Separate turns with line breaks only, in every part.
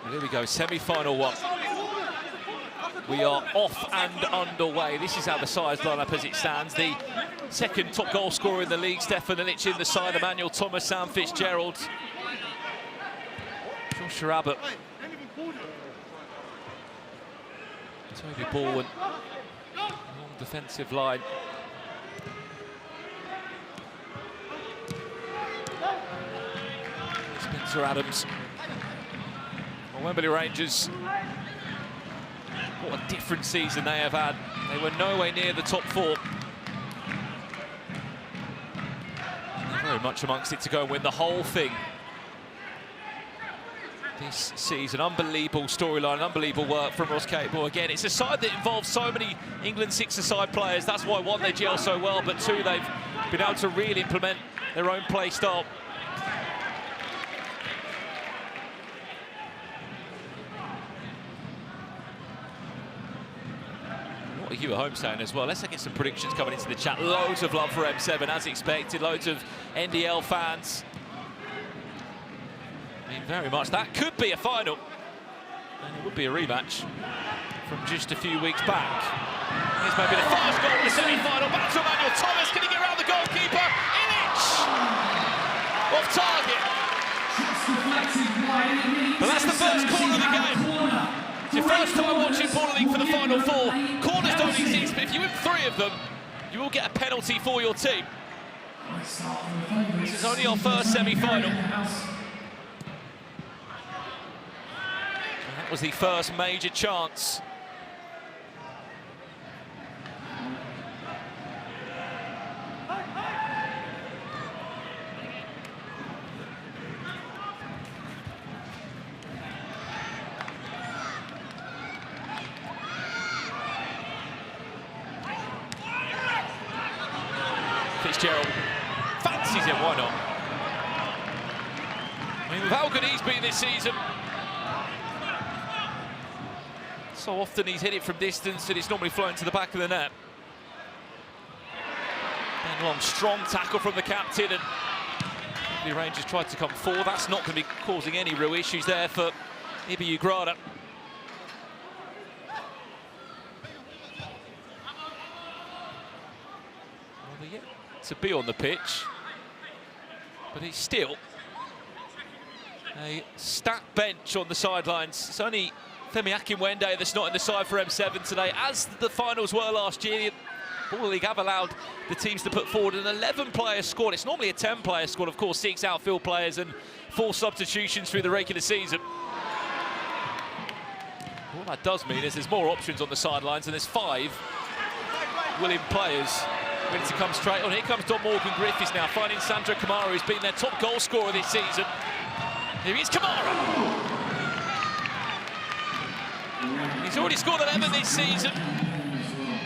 Here we go, semi-final one. We are off and underway. This is how the sides line up as it stands. The second top goal scorer in the league, Stefan Illich in the side, Emmanuel Thomas, Sam Fitzgerald, Joshua Abbott, Toby Baldwin, long defensive line. Spencer Adams. Well, Wembley Rangers, what a different season they have had. They were nowhere near the top four. They're very much amongst it to go and win the whole thing this season. Unbelievable storyline, unbelievable work from Ross Capewell. Again, it's a side that involves so many England six-a-side players. That's why, one, they gel so well, but two, they've been able to really implement their own play style. What are you at home saying as well? Let's get some predictions coming into the chat. Loads of love for M7 as expected. Loads of NDL fans. I mean, very much. That could be a final. And it would be a rematch from just a few weeks back. Here's maybe the first goal in the semi-final. Back to Emmanuel Thomas. Can he get around the goalkeeper? Illich! Off target. But that's the first corner of the game. It's your first time watching Ball League for the Final Four. Corners don't exist, but if you win 3 of them, you will get a penalty for your team. This is only our first semi-final. That was the first major chance. Fitzgerald fancies it, why not? I mean, with how good he's been this season, so often he's hit it from distance and it's normally flown to the back of the net. Ben Long, strong tackle from the captain, and the Rangers tried to come forward. That's not going to be causing any real issues there for Ibi Ugrada. To be on the pitch, but it's still a stacked bench on the sidelines. It's only Femi Akinwende that's not in the side for M7 today, as the finals were last year. The Ball League have allowed the teams to put forward an 11-player squad. It's normally a 10-player squad, of course, 6 outfield players and 4 substitutions through the regular season. What that does mean is there's more options on the sidelines, and there's 5 willing players ready to come straight on. Here comes Don Morgan Griffiths now, finding Sandro Kamara, who's been their top goal scorer this season. Here he is, Kamara! He's already scored 11 this season.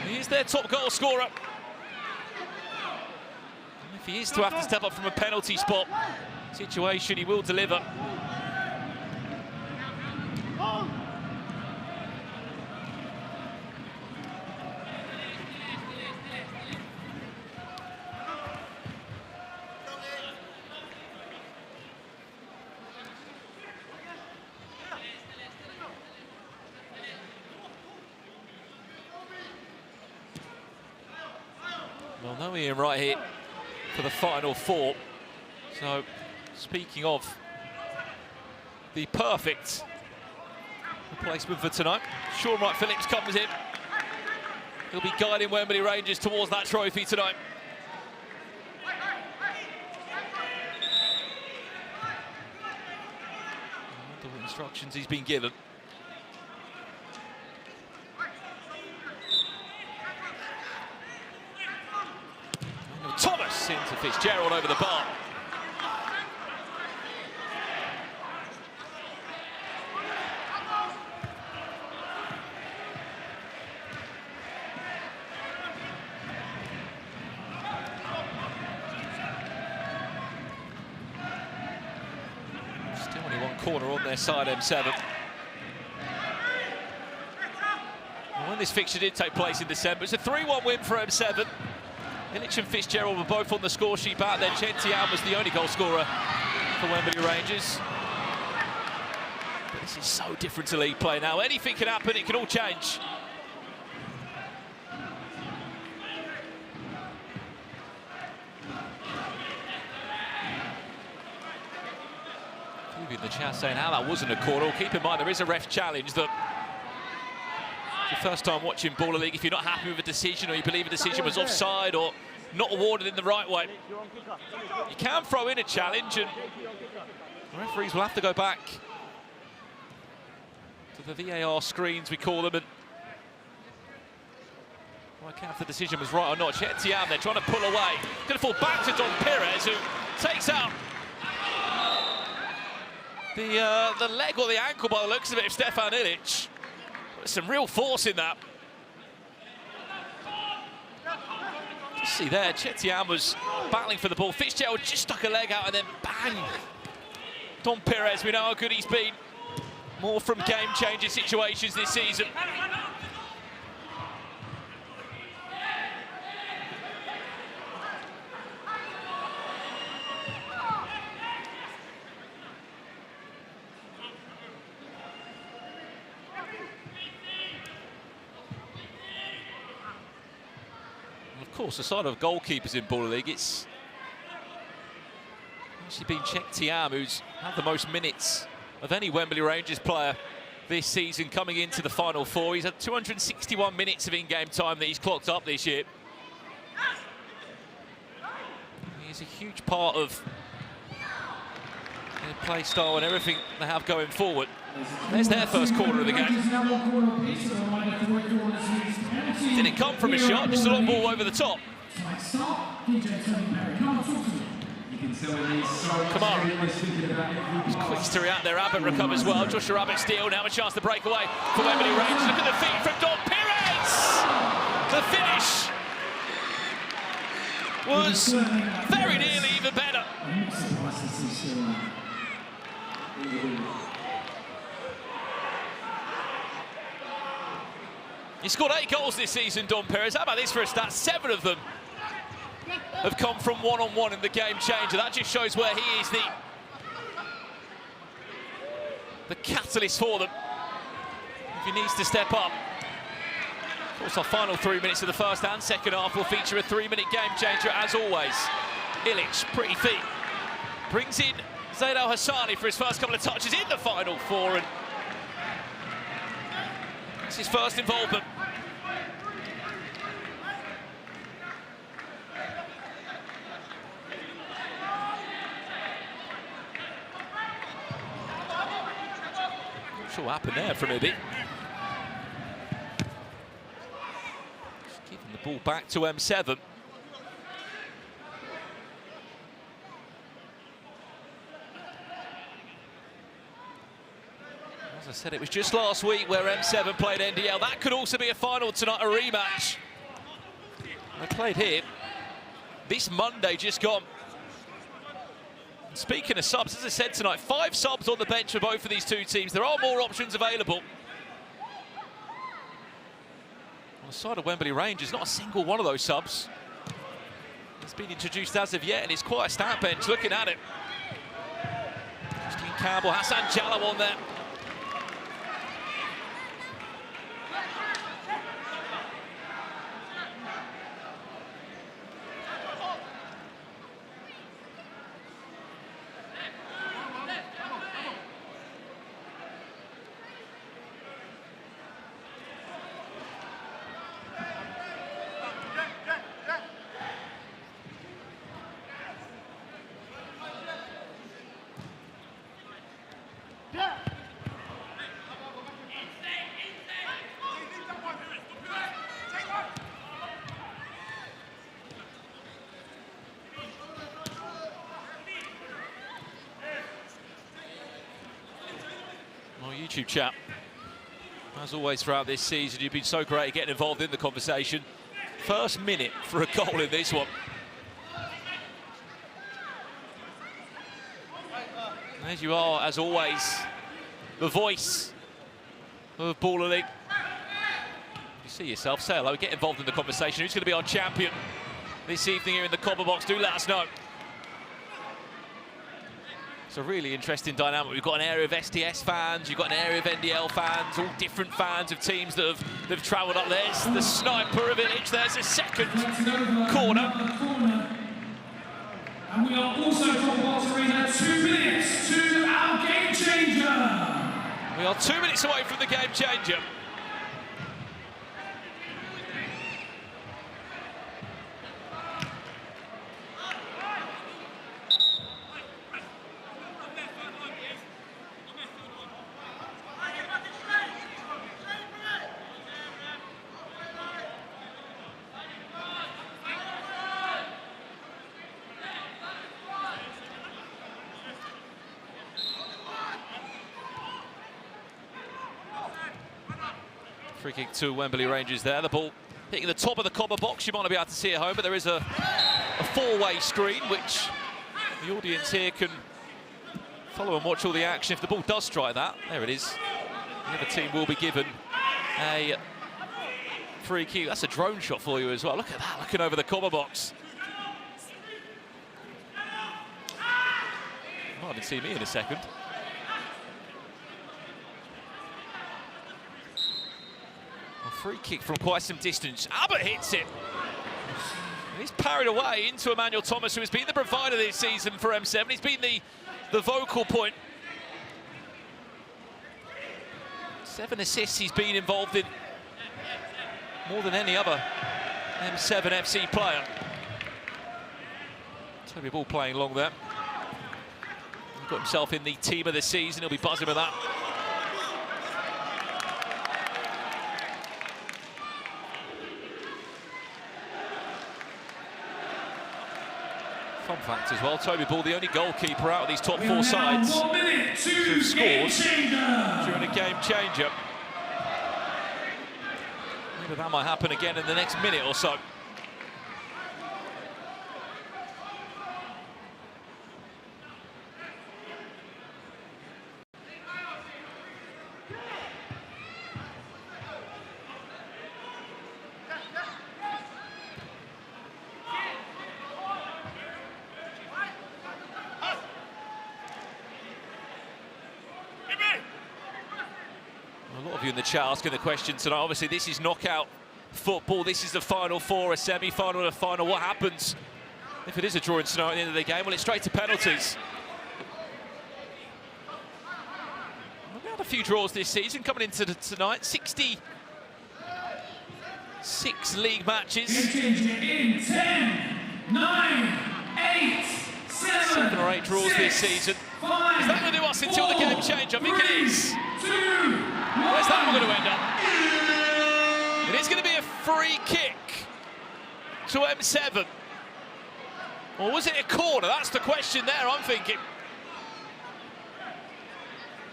He is their top goal scorer. And if he is to have to step up from a penalty spot situation, he will deliver. Well, no Ian right here for the Final Four. So, speaking of the perfect replacement for tonight, Sean Wright Phillips comes in. He'll be guiding Wembley Rangers towards that trophy tonight. I wonder what instructions he's been given. Thomas into Fitzgerald over the bar. Still only one corner on their side, M7. And when this fixture did take place in December, it's a 3-1 win for M7. Illich and Fitzgerald were both on the score sheet back then. Chentian was the only goal scorer for Wembley Rangers. But this is so different to league play now. Anything can happen, it can all change. In the chat saying how that wasn't a corner. Keep in mind there is a ref challenge that it's your first time watching Baller League. If you're not happy with a decision or you believe a decision was offside or not awarded in the right way, you can throw in a challenge and the referees will have to go back to the VAR screens, we call them, and work out if the decision was right or not. Chetiam, they're trying to pull away. Going to fall back to Don Perez, who takes out the leg or the ankle by the looks of it of Stefan Ilic. There's some real force in that. Just see there, Chetiam was battling for the ball. Fitzgerald just stuck a leg out and then bang! Don Perez, we know how good he's been. More from game-changing situations this season. Of course, the side of goalkeepers in Baller League, it's actually been Chetiam who's had the most minutes of any Wembley Rangers player this season coming into the Final Four. He's had 261 minutes of in-game time that he's clocked up this year. He's a huge part of their play style and everything they have going forward. There's their first corner of the game. Didn't come from a shot, just a long ball over the top. Kamara. It's quick to react there. Abbott recovers well. Joshua Abbott steal. Now a chance to break away for Wembley Rangers. Look at the feet from Don Perez. The finish was very nearly even better. He scored 8 goals this season, Don Perez. How about this for a stat? 7 of them have come from one-on-one in the game changer. That just shows where he is the catalyst for them if he needs to step up. Of course, our final 3 minutes of the first and second half will feature a 3-minute game changer as always. Ilic, pretty feet, brings in Zaid Al Hassani for his first couple of touches in the Final Four, and it's his first involvement. Not sure what happened there from Ibi. Just giving the ball back to M7. As I said, it was just last week where M7 played NDL. That could also be a final tonight, a rematch. They played here this Monday just gone. Speaking of subs, as I said tonight, 5 subs on the bench for both of these two teams. There are more options available. On the side of Wembley Rangers, not a single one of those subs has been introduced as of yet, and it's quite a stat bench looking at it. Christian Campbell, Hassan Jallow on there. YouTube chat. As always throughout this season, you've been so great at getting involved in the conversation. First minute for a goal in this one. As you are, as always, the voice of Baller League. You see yourself, say hello, get involved in the conversation. Who's going to be our champion this evening here in the Copper Box? Do let us know. It's a really interesting dynamic. We've got an area of STS fans, you've got an area of NDL fans, all different fans of teams that have travelled up. There's the sniper of Village, there's a second corner.
And we are also from Box Arena 2 minutes to our game changer.
We are 2 minutes away from the game changer. Free kick to Wembley Rangers there. The ball hitting the top of the copper box. You might not be able to see it at home, but there is a four-way screen, which the audience here can follow and watch all the action. If the ball does strike that, there it is. The other team will be given a free kick. That's a drone shot for you as well. Look at that, looking over the copper box. Might even see me in a second. Free kick from quite some distance. Abbott hits it. And he's parried away into Emmanuel Thomas, who has been the provider this season for M7. He's been the vocal point. 7 assists he's been involved in, more than any other M7 FC player. Toby Ball playing long there. He's got himself in the team of the season. He'll be buzzing with that. Fun fact as well, Toby Ball, the only goalkeeper out of these top four sides who've scored during a game changer. Maybe that might happen again in the next minute or so. A lot of you in the chat asking the question tonight. Obviously, this is knockout football. This is the Final Four, a semi-final and a final. What happens if it is a drawing scenario at the end of the game? Well, it's straight to penalties. We've had a few draws this season coming into tonight. 66 league matches.
In 10, 9, 8,
7 or 8 draws this season.
5,
is that going to do us until the game change? I think it is.
2,
Where's that one going to end up? It is going to be a free kick to M7. Or was it a corner? That's the question there, I'm thinking.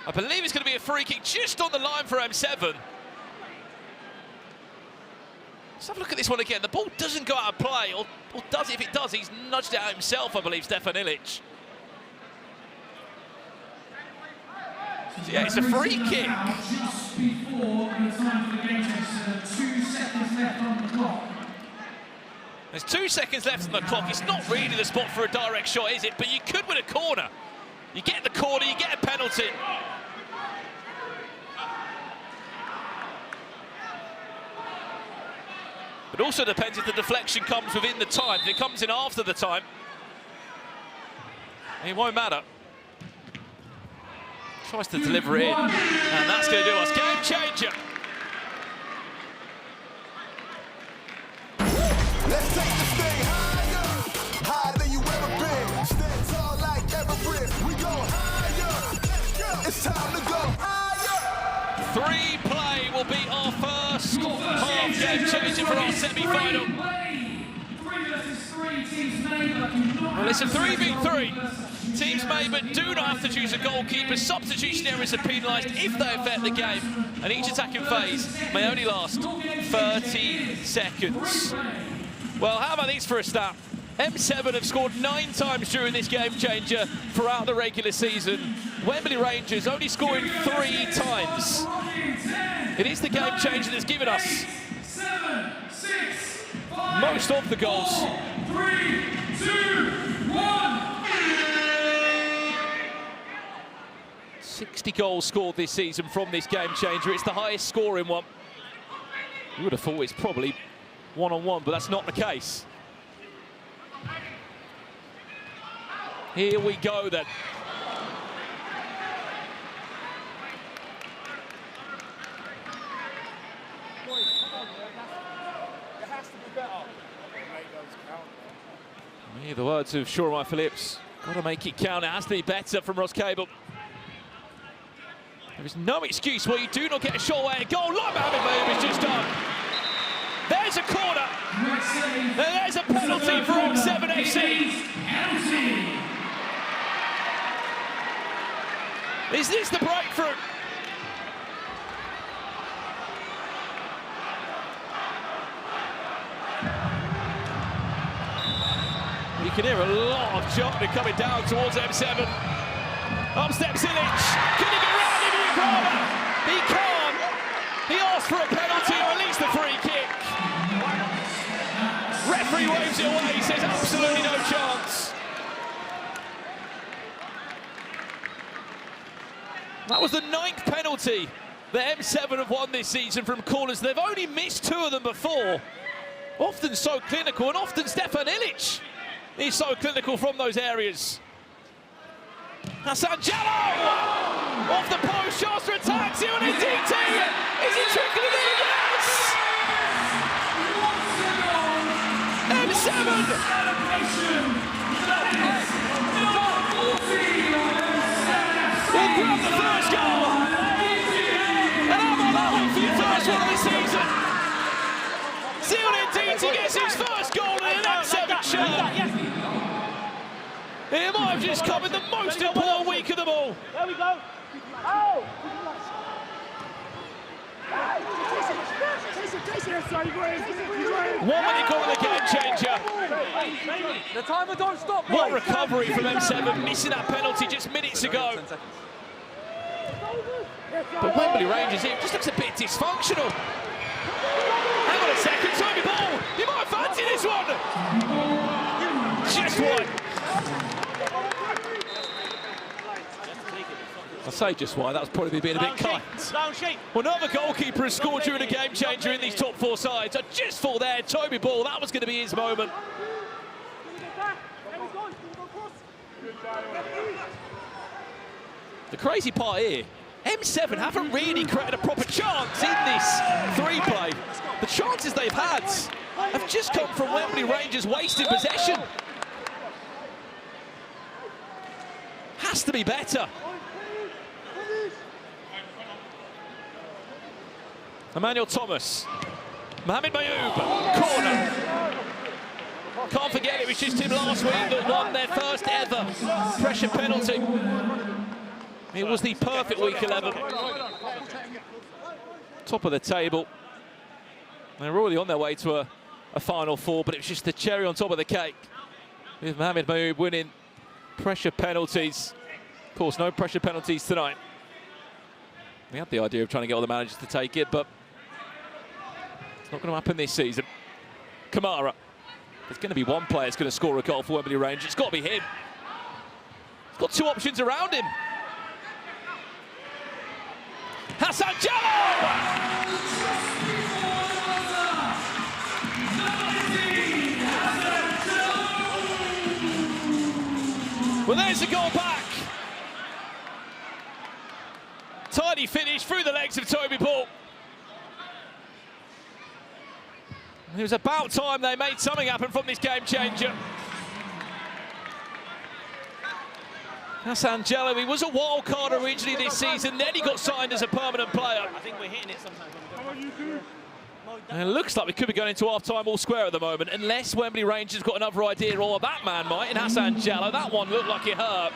I believe it's going to be a free kick just on the line for M7. Let's have a look at this one again. The ball doesn't go out of play, or does it? If it does, he's nudged it out himself, I believe, Stefan Ilic. So yeah, it's a free kick.
Just before the time for the game change, 2 seconds left on the clock.
There's 2 seconds left on the clock. It's not really the spot for a direct shot, is it? But you could win a corner. You get the corner, you get a penalty. It also depends if the deflection comes within the time. If it comes in after the time, it won't matter. Tries to deliver it in, and that's going to do us. Game changer.
Let's take this thing higher, higher than you ever been. Stand tall like Everest. We go higher. It's time to go higher.
3 play will be our first half game changer for our semi-final. Well, it's a 3v3. Teams may but do not have to choose a goalkeeper. Substitution errors are penalised if they affect the game, and each attacking phase may only last 30 seconds. Well, how about these for a stat? M7 have scored 9 times during this game changer throughout the regular season. Wembley Rangers only scoring 3 times. It is the game changer that's given us most of the goals. 3, 2, 1. 60 goals scored this season from this game changer. It's the highest scoring one. You would have thought it's probably one-on-one, but that's not the case. Here we go then. Yeah, the words of Shoremai Phillips. Got to make it count. It has to be better from Ross Cable. There is no excuse where you do not get a shot away. A goal like Mohamed Mayoub is just done. There's a corner. And there's a penalty for M7 FC. Is this the breakthrough? You can hear a lot of chocolate coming down towards M7. Up steps Ilic. Can he get round him? He can't. He asked for a penalty or at least a free kick. Referee waves it away. He says absolutely no chance. That was the 9th penalty that M7 have won this season from corners. They've only missed 2 of them before. Often so clinical, and often Stefan Ilic is so clinical from those areas. Hassan Jallow! Off the post, chance for attack, DT! Is he trickling in? Yes! M7! Will grab the first goal! And I'm on that one for your first one of the season! DT gets his first goal in an M7 shirt! It might have just come in the most important week of them all.
There we go. Oh!
1 minute goal in the game changer.
The timer don't stop.
What recovery from M7, missing that penalty just minutes ago. But Wembley Rangers, it just looks a bit dysfunctional. Hang on a second, Toby Ball. You might fancy this one. Just one. I say just why, that was probably being a bit kind. Well, another goalkeeper has scored during a game changer in these top 4 sides. I just thought there, Toby Ball, that was going to be his moment. The crazy part here, M7 haven't really created a proper chance in this 3-play. The chances they've had have just come from Wembley Rangers wasting possession. Has to be better. Emmanuel Thomas, Mohamed Mayoub, corner. Can't forget it was just him last week that won their first ever pressure penalty. It was the perfect week 11. Top of the table. They're already on their way to a final 4, but it was just the cherry on top of the cake. With Mohamed Mayoub winning pressure penalties. Of course, no pressure penalties tonight. We had the idea of trying to get all the managers to take it, but it's not going to happen this season. Kamara. There's going to be one player that's going to score a goal for Wembley Rangers. It's got to be him. He's got 2 options around him. Hassan Jallow! Well, there's the goal back. Tidy finish through the legs of Toby Ball. It was about time they made something happen from this game changer. Hassan Jallow, he was a wild card originally this season, then he got signed as a permanent player.
I think we're hitting it sometimes.
And it looks like we could be going into half-time all square at the moment, unless Wembley Rangers got another idea, or that man might, and Hassan Jallow. That one looked like it hurt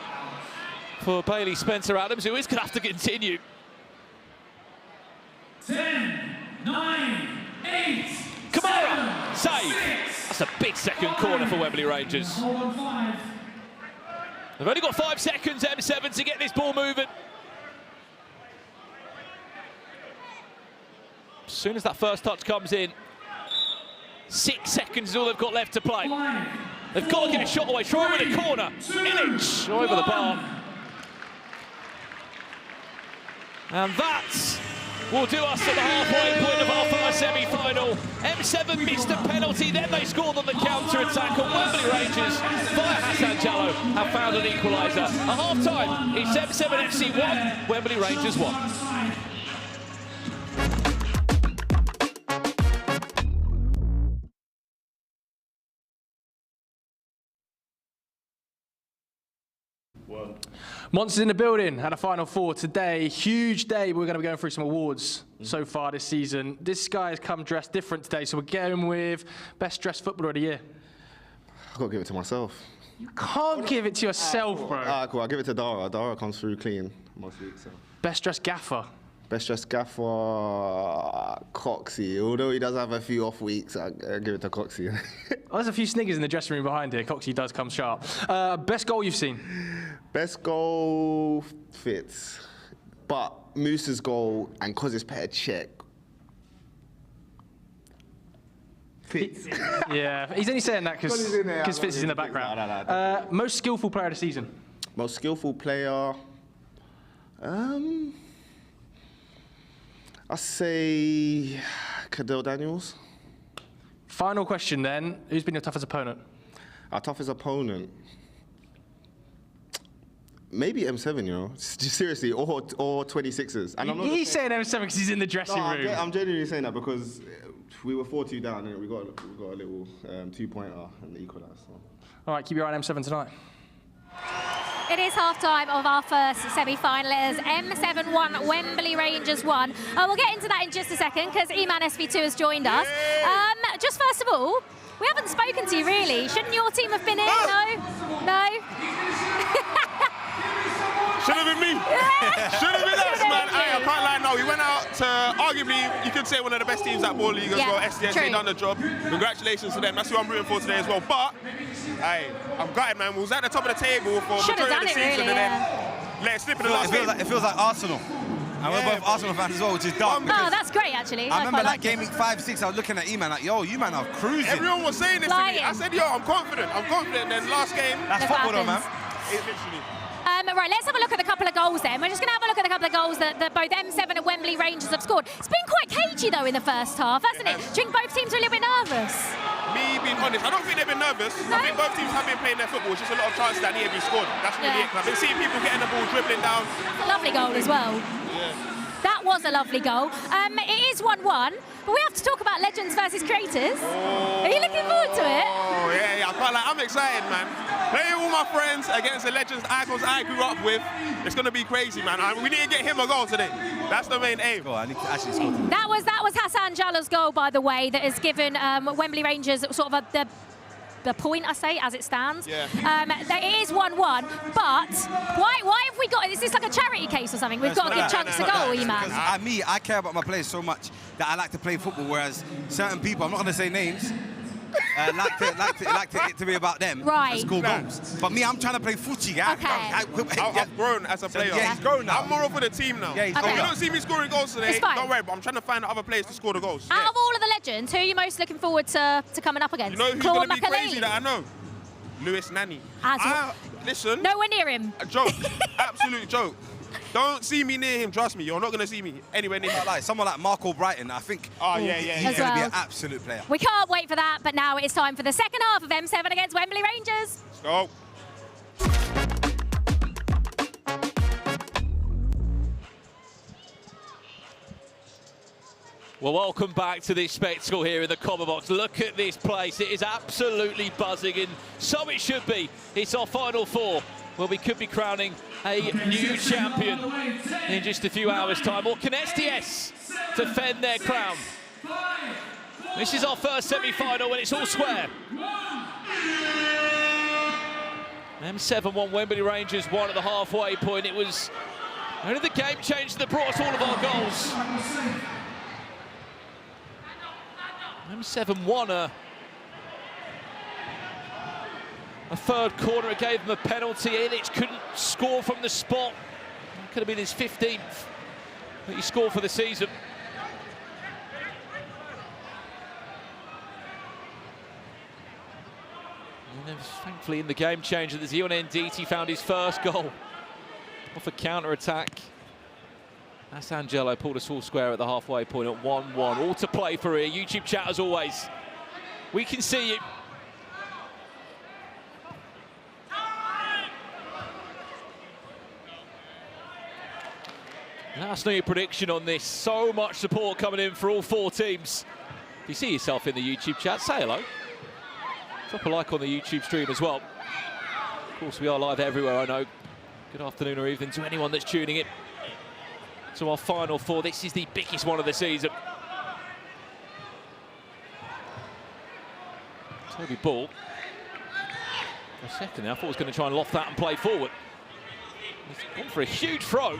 for Bailey Spencer-Adams, who is going to have to continue.
10, 9, 8,
Kamara, save. That's a big second corner for Wembley Rangers. They've only got 5 seconds, M7, to get this ball moving. As soon as that first touch comes in, 6 seconds is all they've got left to play. They've got to get a shot away. Try with a corner. Ilic over the bar. And that will do us at the halfway point of our first semi-final. M7 missed a penalty, then they scored on the counter-attack, and Wembley Rangers, via Hassan Jallow, have found an equaliser. At half-time, it's M7 FC 1, Wembley Rangers 1.
Monsters in the building at a Final Four today. Huge day. We're going to be going through some awards so far this season. This guy has come dressed different today, so we're going with Best Dressed Footballer of the Year.
I've got to give it to myself.
You can't give it to yourself, bro.
Cool. I'll give it to Dara. Dara comes through clean most weeks. So.
Best Dressed Gaffer.
Best Dressed Gaffer, Coxie. Although he does have a few off weeks, I'll give it to Coxie.
Oh, there's a few sniggers in the dressing room behind here. Coxie does come sharp. Best goal you've seen?
Best goal Fitz. But Moose's goal, and because it's Petr Cech, Fitz.
Yeah, he's only saying that because Fitz is in the background.
No.
Most skillful player of the season?
Most skillful player, I say Cadell Daniels.
Final question then. Who's been your toughest opponent?
Our toughest opponent? Maybe M7, you know. Seriously, or 26ers. And I'm not
He's saying M7 because he's in the dressing room.
I'm genuinely saying that because we were 4-2 down and we got a little two-pointer and the equaliser. So.
All right, keep your eye on M7 tonight.
It is half-time of our first semi-final. It is M7 1, Wembley Rangers 1. We'll get into that in just a second because Eman SV2 has joined us. Just first of all, we haven't spoken to you really. Shouldn't your team have been here? No?
Should have been me. Should have been us, man. I can't lie now. We went out to arguably, you could say, one of the best teams at Ball League as well. SDS, they done the job. Congratulations to them. That's who I'm rooting for today as well. But, hey, I'm gutted, man. We was at the top of the table for the majority of the season and then let it slip in the last game.
It feels like Arsenal. And we're both Arsenal fans as well, which is dumb.
Oh, that's great, actually.
I remember like game week 5-6, I was looking at E-Man like, yo, you man are cruising.
Everyone was saying this to me. I said, yo, I'm confident. And then last game.
That's football though, man.
It literally.
Right, let's have a look at a couple of goals then. We're just going to have a look at a couple of goals that both M7 and Wembley Rangers have scored. It's been quite cagey, though, in the first half, hasn't it? Do you think both teams are a little bit nervous?
Me being honest, I don't think they've been nervous. No? I think both teams have been playing their football. It's just a lot of chances that need to be scored. That's really it. I've been seeing people getting the ball, dribbling down.
That's a lovely goal as well.
Yeah.
That was a lovely goal. It is 1-1, but we have to talk about legends versus creators. Are you looking forward to it?
Oh, yeah, I can't lie. I'm excited, man. Playing with my friends against the legends, icons I grew up with, it's going to be crazy, man. We need to get him a goal today. That's the main aim.
Oh, I need to actually score today.
That was Hassan Jallow's goal, by the way, that has given Wembley Rangers sort of the point, I say, as it stands.
Yeah.
It is 1-1, but why have we got, is this like a charity case or something? We've got to give chunks a goal, E-Man.
Because I care about my players so much that I like to play football, whereas certain people, I'm not going to say names, like it to be about them.
Right.
And score goals. But me, I'm trying to play footy, yeah.
Okay.
I've grown as a player.
Yeah, he's grown now.
I'm more over the team now.
Yeah, he's
You don't see me scoring goals today, don't worry, but I'm trying to find other players to score the goals.
Out of all of the legends, who are you most looking forward to coming up against?
You know who's going to be crazy that I know? Lewis Nani. Listen.
Nowhere near him.
A joke. Absolute joke. Don't see me near him, trust me. You're not going to see me anywhere near him.
Like someone like Marco Brighton, I think he's going to be an absolute player.
We can't wait for that, but now it's time for the second half of M7 against Wembley Rangers.
Let's go.
Well, welcome back to this spectacle here in the Comber Box. Look at this place. It is absolutely buzzing, and so it should be. It's our Final Four, where we could be crowning a new champion in just a few hours' time. Or can SDS defend their crown? This is our first semi-final, and it's all square. M7 won, Wembley Rangers won at the halfway point. It was only the game changer that brought us all of our goals. M7 won a third corner. It gave them a penalty. Ilic couldn't score from the spot. It could have been his 15th that he scored for the season. And then, thankfully, in the game changer, the Zion Nditi found his first goal off a counter-attack. That's Angelo pulled us all square at the halfway point at 1-1. All to play for here. YouTube chat as always. We can see you. Let us know your prediction on this. So much support coming in for all four teams. If you see yourself in the YouTube chat, say hello. Drop a like on the YouTube stream as well. Of course, we are live everywhere, I know. Good afternoon or evening to anyone that's tuning in to our final four. This is the biggest one of the season. Toby Ball. For a second there, I thought he was going to try and loft that and play forward. He's gone for a huge throw.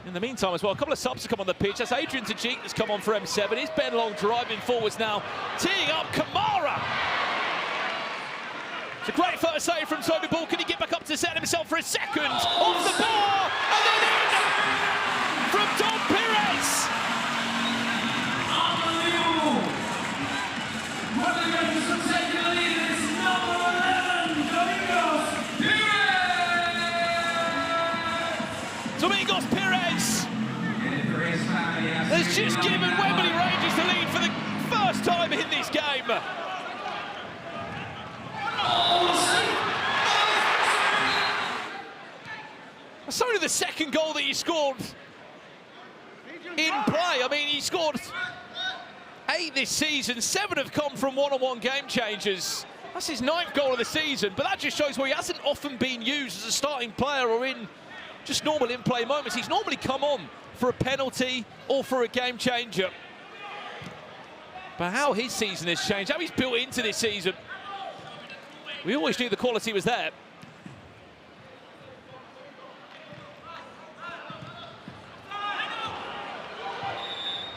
In the meantime as well, a couple of subs have come on the pitch. That's Adrian Tajik that's come on for M7. It's Ben Long driving forwards now, teeing up Kamara. It's a great first save from Toby Ball. Can he get back up to set himself for a second? Off the bar, and then in from Don Perez.
Unbelievable. Running into some taking the lead is number 11,
Domingos Perez has just given Wembley Rangers the lead for the first time in this game. That's only the second goal that he scored in play. I mean, he scored 8 this season. 7 have come from one-on-one game changers. That's his 9th goal of the season, but that just shows where he hasn't often been used as a starting player or in just normal in-play moments. He's normally come on for a penalty or for a game changer. But how his season has changed, how he's built into this season. We always knew the quality was there.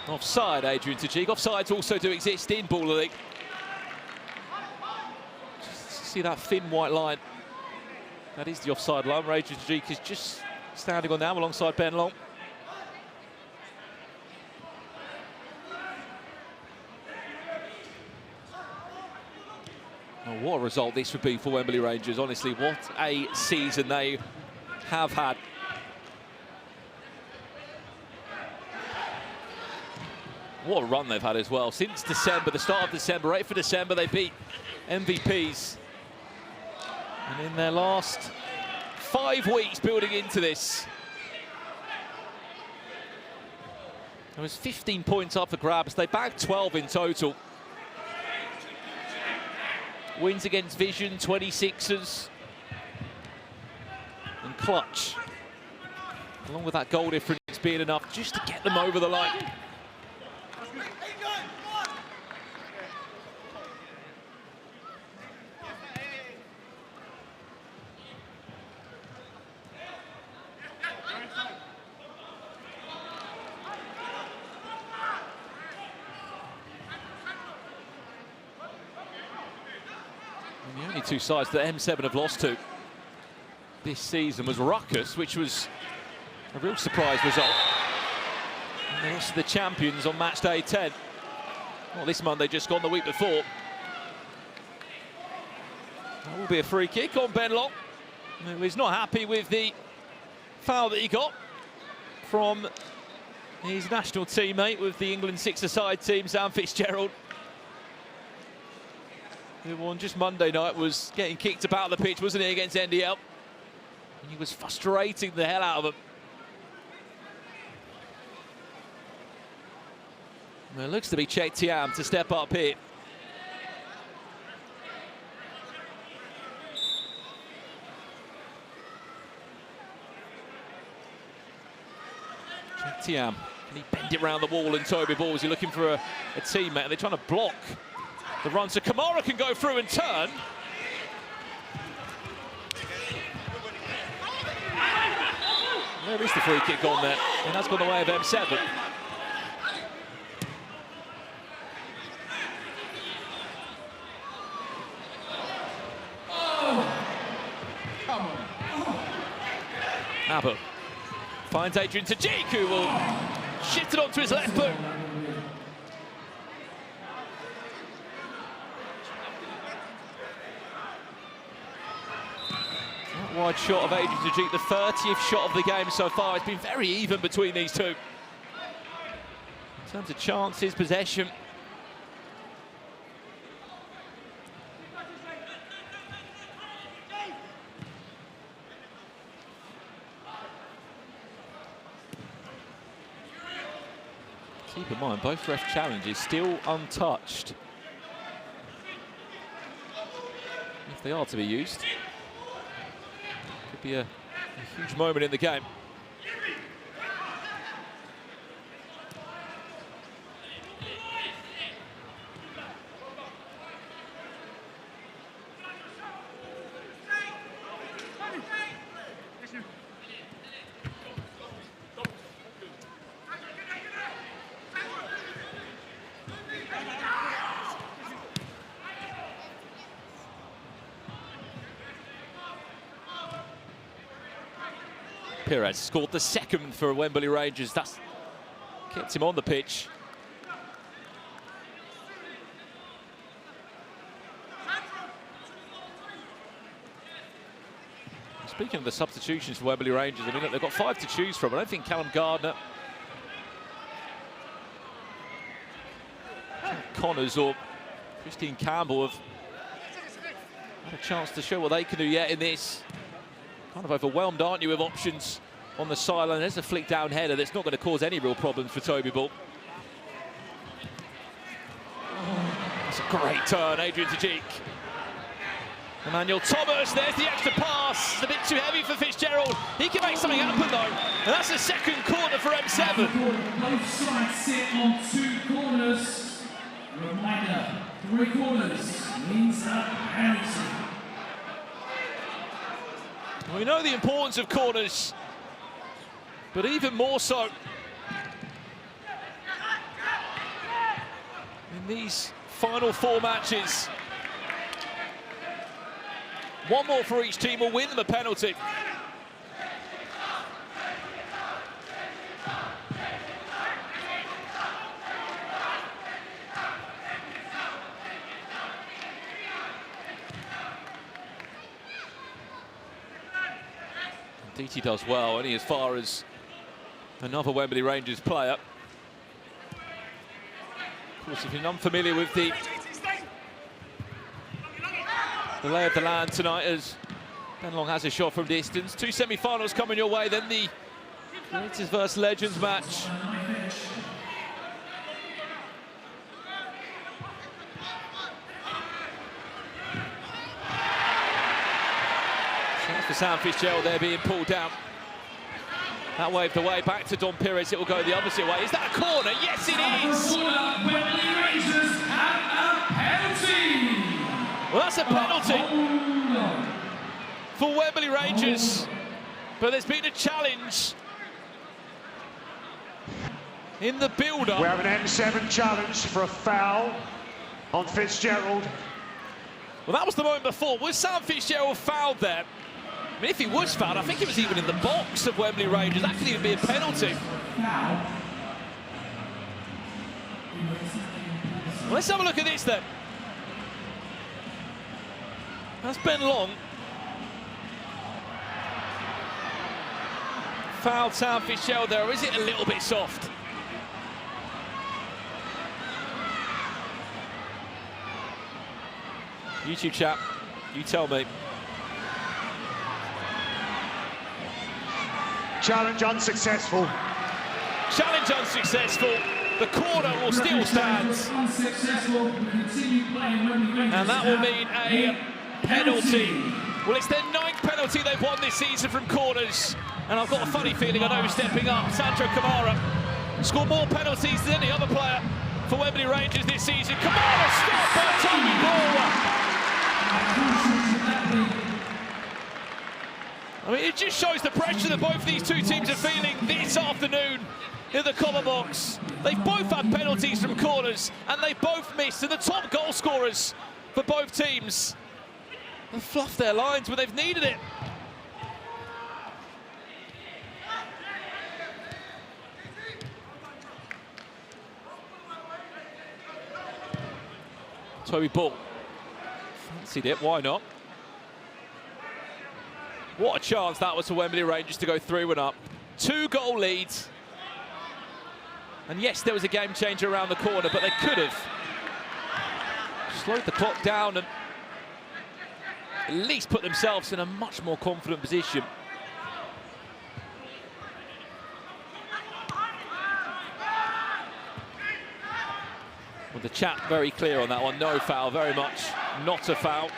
Offside, Adrian Tajik. Offsides also do exist in Baller League. Just see that thin white line. That is the offside line. Adrian Tajik is just standing on now alongside Ben Long. Oh, what a result this would be for Wembley Rangers. Honestly, what a season they have had. What a run they've had as well. Since December, the start of December, 8th of December, they beat MVPs. And in their last 5 weeks building into this, there was 15 points up for grabs. They bagged 12 in total. Wins against Vision, 26ers. And Clutch, along with that goal difference being enough just to get them over the line. And the only 2 sides that M7 have lost to this season was Ruckus, which was a real surprise result. And they lost to the champions on match day 10. Not this Monday, just gone the week before. That will be a free kick on Ben Long, who is not happy with the foul that he got from his national teammate with the England 6-a-side team, Sam Fitzgerald, who on just Monday night was getting kicked about the pitch, wasn't he, against NDL? And he was frustrating the hell out of him. Well, it looks to be Chek Tiam to step up here. Chek Tiam, can he bend it around the wall? And Toby Ball, is he looking for a teammate? They're trying to block the run, so Kamara can go through and turn. There is the free kick on there, and that's gone the way of M7. Abu finds Adrian Tajik, who will shift it onto his left boot. That wide shot of Adrian Tajik, the 30th shot of the game so far. It's been very even between these two. In terms of chances, possession. Keep in mind, both ref challenges still untouched. If they are to be used, could be a huge moment in the game. Perez scored the second for Wembley Rangers. That's kept him on the pitch. Speaking of the substitutions for Wembley Rangers, I mean, look, they've got 5 to choose from. I don't think Callum Gardner, Connors or Christine Campbell have had a chance to show what they can do yet in this. Kind of overwhelmed, aren't you, with options on the sideline? There's a flick down header that's not going to cause any real problems for Toby Ball. That's a great turn, Adrian Tajik. Emmanuel Thomas, there's the extra pass. It's a bit too heavy for Fitzgerald. He can make something happen though. And that's the second corner for M7.
Both sides sit on 2 corners. Reminder, 3 corners means a penalty.
We know the importance of corners, but even more so in these final 4 matches. One more for each team will win them a penalty. Diti does well, only as far as another Wembley Rangers player. Of course, if you're unfamiliar with the lay of the land tonight, as Ben Long has a shot from distance. 2 semi-finals coming your way, then the Greatest vs Legends match. For Sam Fitzgerald there being pulled down. That waved away back to Dom Pires. It will go the opposite way. Is that a corner? Yes, it is.
Wembley Rangers have a penalty.
Well, that's a penalty for Wembley Rangers. But there's been a challenge in the build-up.
We have an M7 challenge for a foul on Fitzgerald.
Well, that was the moment before. Was Sam Fitzgerald fouled there? I mean, if he was fouled, I think it was even in the box of Wembley Rangers. That could even be a penalty. Well, let's have a look at this then. That's Ben Long. Fouled Sam Fitzgerald there, or is it a little bit soft? YouTube chat, you tell me.
Challenge unsuccessful.
Challenge unsuccessful. The corner will still stand. And that will mean a penalty. Well, it's their 9th penalty they've won this season from corners. And I've got a funny feeling I know who's stepping up. Sandro Kamara scored more penalties than any other player for Wembley Rangers this season. Kamara stopped by Toby Ball. I mean, it just shows the pressure that both these two teams are feeling this afternoon in the comma box. They've both had penalties from corners, and they both missed. And the top goal scorers for both teams have fluffed their lines when they've needed it. Toby Ball fancied it, why not? What a chance that was for Wembley Rangers to go 3-1 up. 2-goal leads. And yes, there was a game changer around the corner, but they could have slowed the clock down and at least put themselves in a much more confident position. Well, the chat very clear on that one. No foul, very much not a foul.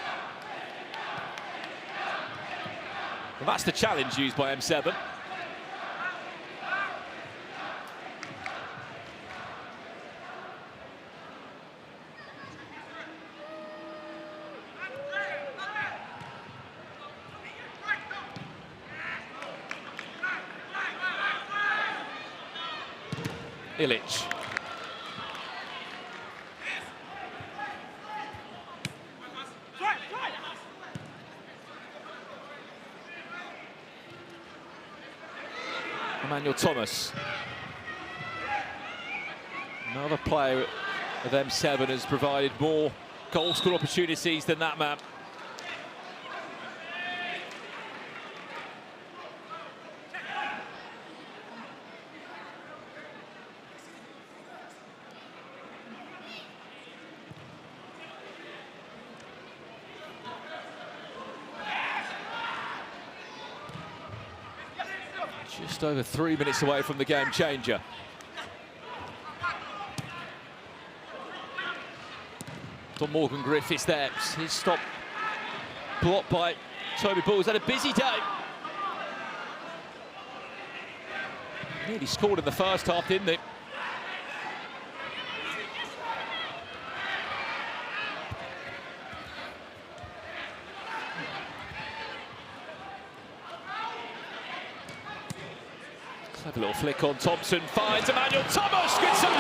Well, that's the challenge used by M7. Ilic. Emmanuel Thomas. Another player of M7 has provided more goal scoring opportunities than that man. Just over 3 minutes away from the game changer. Don Morgan Griffiths there. His stop blocked by Toby Bull. He's had a busy day. Nearly scored in the first half, didn't he? Clever little flick on Thompson, finds Emmanuel Thomas, good save!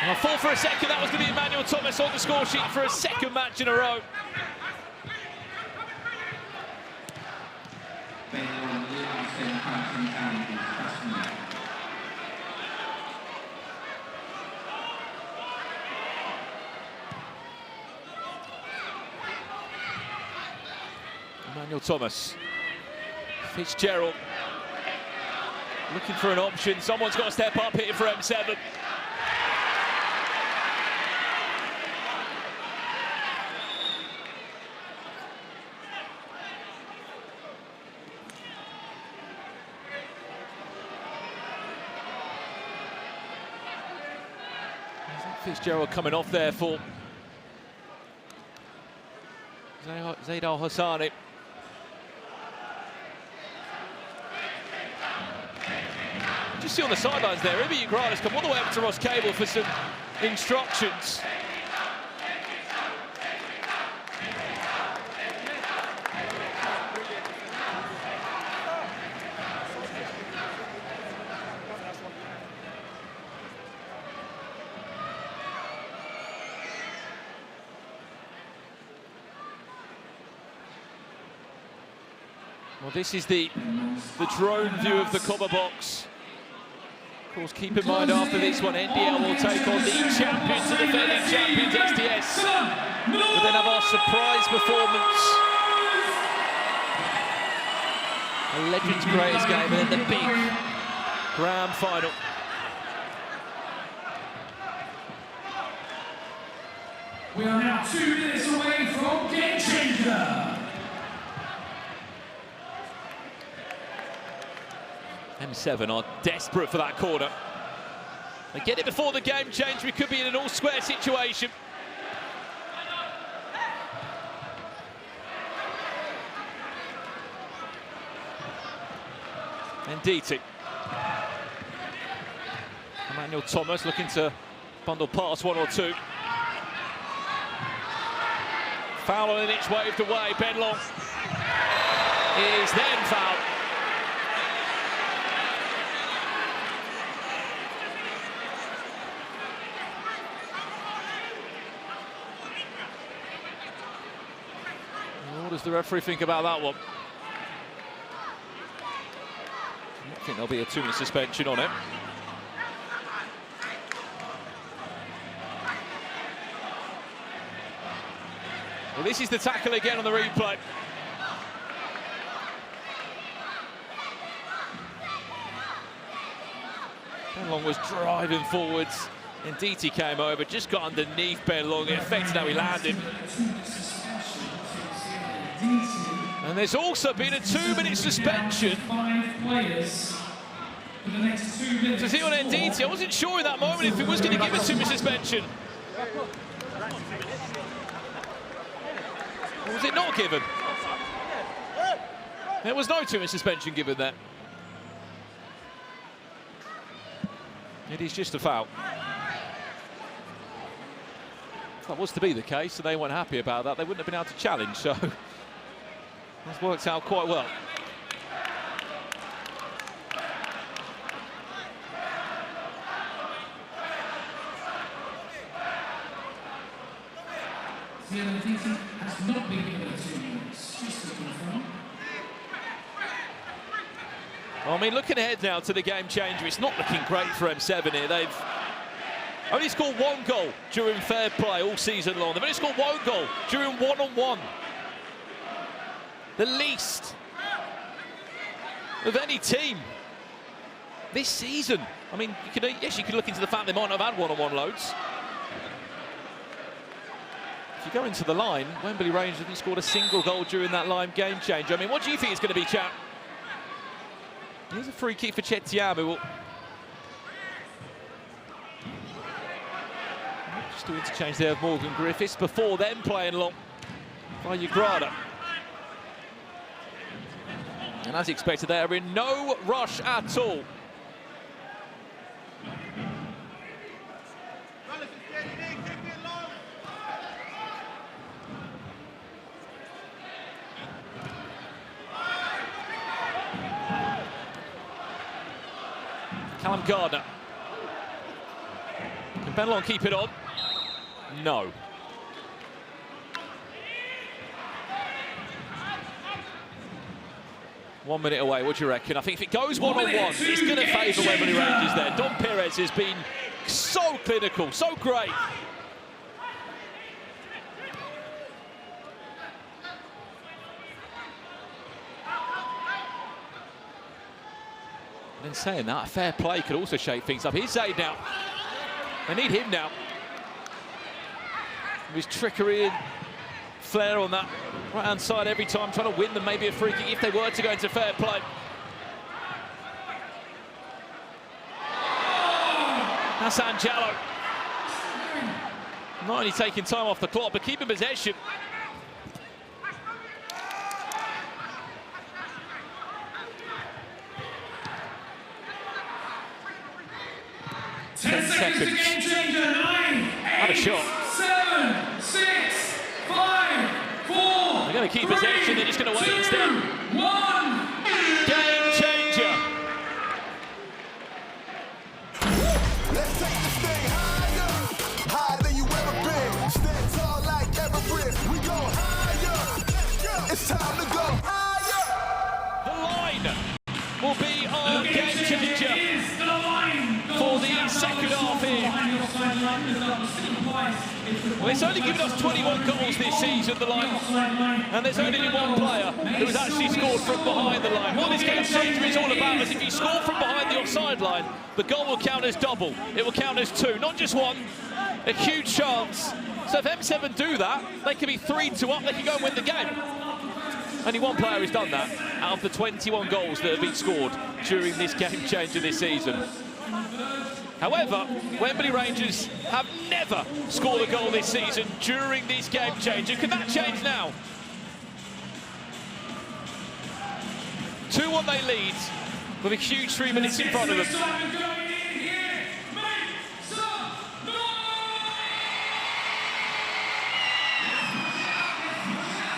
I thought for a second that was going to be Emmanuel Thomas on the score sheet for a second match in a row. Emmanuel Thomas. Fitzgerald looking for an option. Someone's got to step up here for M7. Fitzgerald coming off there for Zaid Al-Hassani. Just see on the sidelines there, Ibi Ugrana's come all the way up to Ross Cable for some instructions. Well, this is the drone view of the Cobber box. Of course, keep in mind after this one, NDL will take on the champions, the defending champions, SDS. We'll then have our surprise performance. A Legends greatest game, and then the big grand final.
We are now 2 minutes away from game changer.
M7 are desperate for that corner. They get it before the game change. We could be in an all-square situation. And DT. Emmanuel Thomas looking to bundle past one or two. Foul on Ilic, waved away. Ben Long is then fouled. What does the referee think about that one? I think there'll be a 2-minute suspension on it. Well, this is the tackle again on the replay. Ben Long was driving forwards. Indeed, he came over, just got underneath Ben Long. It affected how he landed. And there's also been a 2-minute suspension.
5 players for the next 2 minutes.
To see on Ndidi, I wasn't sure in that moment if he was going to give a 2-minute suspension. Or was it not given? There was no 2-minute suspension given there. It is just a foul. If that was to be the case, and they weren't happy about that, they wouldn't have been able to challenge, so that's worked out quite well.
Ndidi has not been given 2 minutes, just to confirm.
Well, I mean, looking ahead now to the game changer, it's not looking great for M7 here. They've only scored 1 goal during fair play all season long. They've only scored 1 goal during one-on-one. The least of any team this season. I mean, yes, you could look into the fact they might not have had one-on-one loads. If you go into the line, Wembley Rangers haven't scored a single goal during that line game changer. I mean, what do you think it's going to be, chap? Here's a free kick for Chetiamu. Just to interchange there with Morgan Griffiths before then playing long by Ugrada. And as expected, they are in no rush at all. Callum Gardner. Can Ben Long keep it on? No. One minute away, what do you reckon? I think if it goes one-on-one, it's going to favour Wembley Rangers there. Don Perez has been so clinical, so great. And in saying that, a fair play could also shake things up. Here's Zaid now. They need him now. With his trickery and flair on that right-hand side every time, trying to win them maybe a free kick if they were to go into fair play. Hassan Jallow. Not only taking time off the clock, but keeping possession. Seconds.
Game changer. 9, 8,
What a shot.
7, 6, 5, 4.
They're going to keep possession, they're just going to wait instead.
1.
Game changer.
Let's take this thing higher, higher than you ever been. Stand tall like Everest. We go higher. It's time to go higher.
The line will be our game changer for the second half here. Well, it's only given us 21 goals this season, the line, and there's only one player who has actually scored from behind the line. What this game changer is all about is if you score from behind the offside line, the goal will count as double. It will count as 2, not just 1. A huge chance. So if M7 do that, they can be 3-2 up, they can go and win the game. Only one player has done that out of the 21 goals that have been scored during this game changer this season. However, Wembley Rangers have never scored a goal this season during this game changer. Could that change now? 2-1 they lead with a huge 3 minutes in front of them.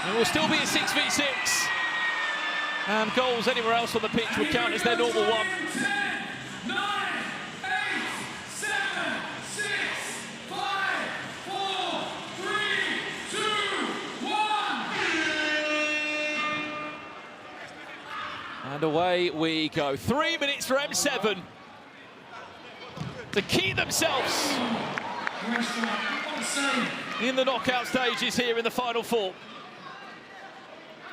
It will still be a 6v6. And goals anywhere else on the pitch would count as their normal 1.
9, 8, 7, 6, 5, 4, 3, 2, 1.
And away we go. 3 minutes for M7 to keep themselves.
What a save.
in the knockout stages here in the final four.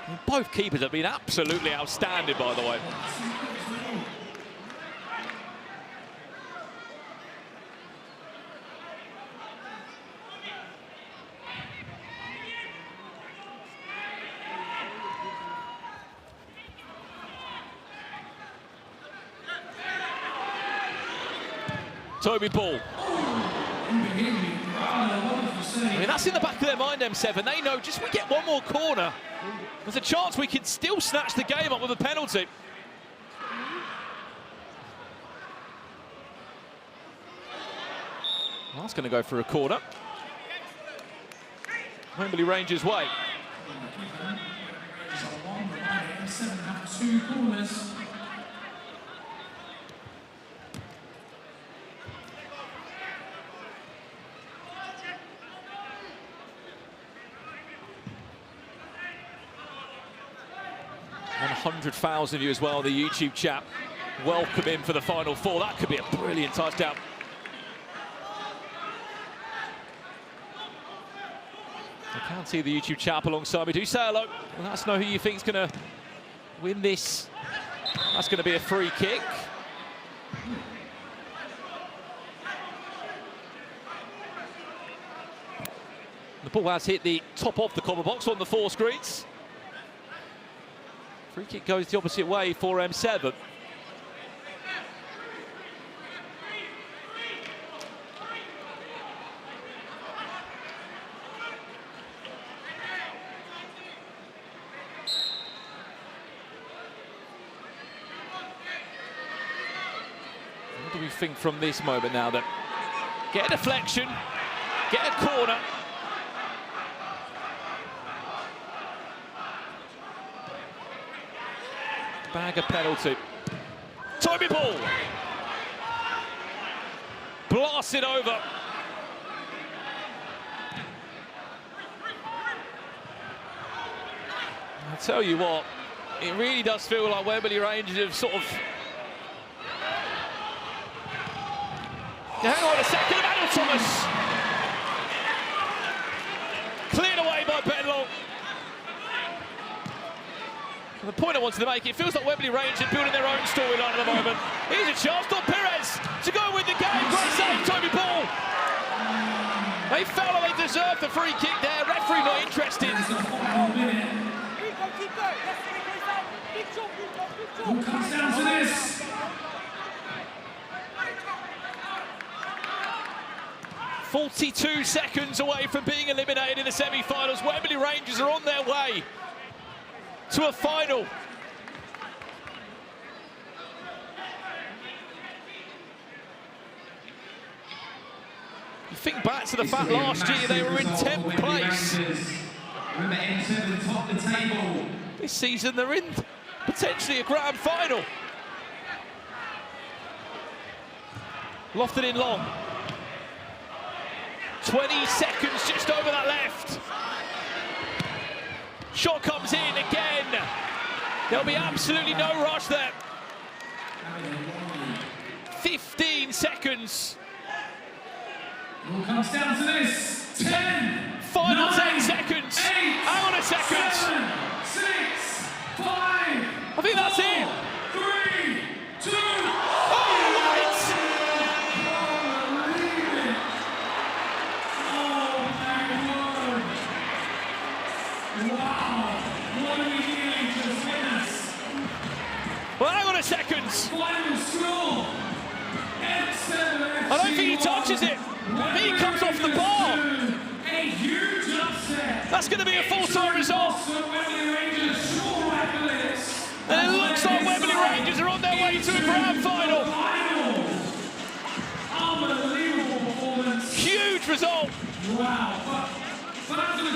And both keepers have been absolutely outstanding, by the way. Toby Ball. I mean, that's in the back of their mind, M7. They know just we get one more corner, there's a chance we can still snatch the game up with a penalty. Well, that's going to go for a corner. Wembley Rangers way.
M7 have 2 corners.
And 100,000 of you as well, the YouTube chat. Welcome in for the final four. That could be a brilliant touchdown. I can't see the YouTube chat up alongside me. Do say hello. Let us know who you think is going to win this. That's going to be a free kick. The ball has hit the top of the corner box on the 4 screens. Free kick goes the opposite way for M7. What do we think from this moment now then? Get a deflection, get a corner. Bag a penalty. Toby Ball. Blast it over. I tell you what, it really does feel like Wembley Rangers have sort of... Hang on a second, Emmanuel Thomas. Cleared away by Ben Long. The point I wanted to make, it feels like Wembley Rangers are building their own storyline at the moment. Here's a chance, Don Perez to go with the game. Great save, Toby Ball. They felt like they deserved the free kick there. Referee not interested.
All comes down to this.
"42 seconds away from being eliminated in the semi-finals. Wembley Rangers are on their way to a final. You think back to the fact last year they were in 10th place.
Remember, M7 top the table.
This season they're in potentially a grand final. Lofted in long. 20 seconds just over that left. Shot comes in again. There'll be absolutely no rush there. 15 seconds.
All comes down to this. 10.
Final
9,
10 seconds.
8,
Hang on a second.
7, 6, 5.
I think that's it.
3, 2.
Oh, right.
Wow, what are we hearing just witness?
Well, hang on a second.
Final score. M7
I don't think he touches it. He comes off the bar.
A huge upset.
That's going to be a full-time result. And it looks like Wembley Rangers are on their way to a grand final.
Unbelievable performance.
Huge result.
Wow. But after the